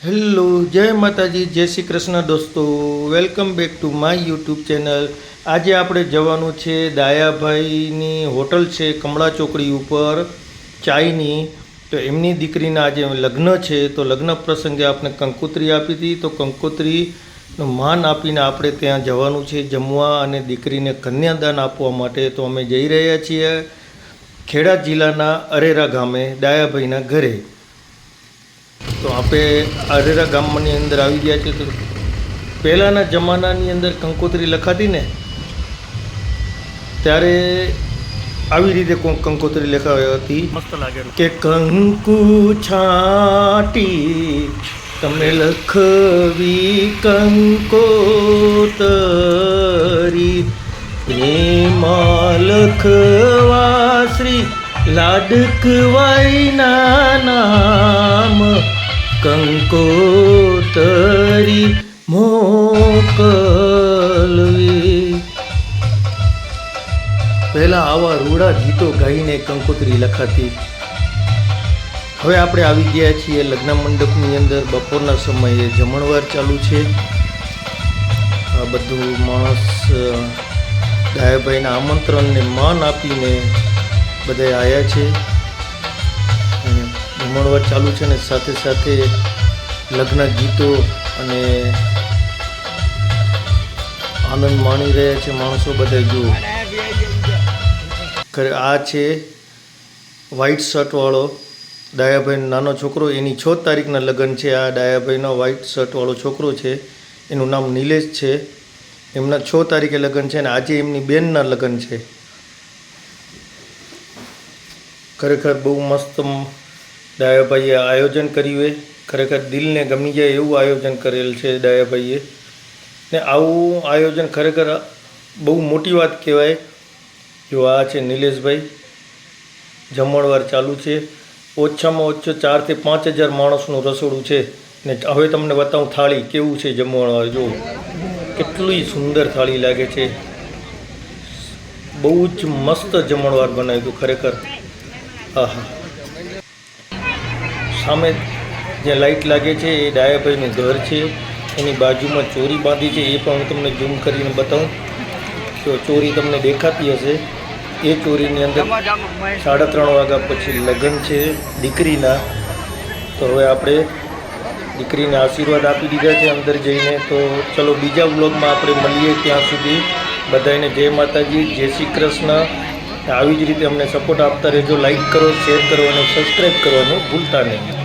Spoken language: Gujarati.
હેલો, જય માતાજી, જય શ્રી કૃષ્ણ દોસ્તો. Welcome back to my YouTube channel. આજે આપણે જવાનું છે દાયાભાઈની હોટલ છે કમળા ચોકડી ઉપર ચાયની. તો એમની દીકરીના આજે લગ્ન છે, તો લગ્ન પ્રસંગે આપણે કંકોત્રી આપી હતી. તો કંકોત્રીનું માન આપીને આપણે ત્યાં જવાનું છે જમવા અને દીકરીને કન્યાદાન આપવા માટે. તો અમે જઈ રહ્યા છીએ ખેડા જિલ્લાના અરેરા ગામે દાયાભાઈના ઘરે. તો આપણે અરેરા ગામની અંદર આવી ગયા છે. તો પહેલાંના જમાનાની અંદર કંકોત્રી લખાતી ને ત્યારે આવી રીતે કંકોત્રી લખાવી હતી કે કંકુ છાંટી તમે લખવી કંકોતરી, એમાં લખવા શ્રી લાડકવાઈના નામ કંકોતરી મોકલવી. પહેલાં આવા રૂડા ગીતો ગાઈને કંકોત્રી લખાતી. હવે આપણે આવી ગયા છીએ લગ્ન મંડપની અંદર. બપોરના સમયે જમણવાર ચાલુ છે. આ બધું માણસ દાયાભાઈના આમંત્રણને માન આપીને બધા આવ્યા છે. જમણવાર ચાલુ છે ને સાથે સાથે લગ્ન ગીતો અને આનંદ માણી રહ્યા છે માણસો બધા. જો આ છે વ્હાઈટ શર્ટવાળો દાયાભાઈનો નાનો છોકરો. એની 6 તારીખના લગ્ન છે. આ દાયાભાઈનો વ્હાઈટ શર્ટવાળો છોકરો છે, એનું નામ નિલેશ છે. એમના 6 તારીખે લગ્ન છે અને આજે એમની બેનના લગ્ન છે. ખરેખર બહુ મસ્ત દાયાભાઈએ આયોજન કર્યું છે. ખરેખર દિલને ગમી જાય એવું આયોજન કરેલ છે દાયાભાઈએ. ને આવું આયોજન ખરેખર બહુ મોટી વાત કહેવાય. જો આ છે નિલેશભાઈ. જમણવાર ચાલુ છે. ઓછામાં ઓછો 4 થી 5 હજાર માણસનું રસોડું છે. ને હવે તમને બતાવું થાળી કેવું છે જમણવાર. જો કેટલી સુંદર થાળી લાગે છે. બહુ જ મસ્ત જમણવાર બનાવ્યું હતું ખરેખર. આહા, સામે જે લાઇટ લાગે છે એ દાયાભાઈનું ઘર છે. એની બાજુમાં ચોરી બાંધી છે, એ પણ હું તમને ઝૂમ કરીને બતાવું. તો ચોરી તમને દેખાતી હશે. એ ચોરીની અંદર 3:30 વાગ્યા પછી લગ્ન છે દીકરીના. તો હવે આપણે દીકરીને આશીર્વાદ આપી દીધા છે અંદર જઈને. તો ચલો બીજા વ્લોગમાં આપણે મળીએ. ત્યાં સુધી બધાને જય માતાજી, જય શ્રી કૃષ્ણ. આવી જ રીતે અમને સપોર્ટ આપતા રહેજો. લાઈક કરો, શેર કરો અને સબસ્ક્રાઈબ કરવાનું ભૂલતા નહીં.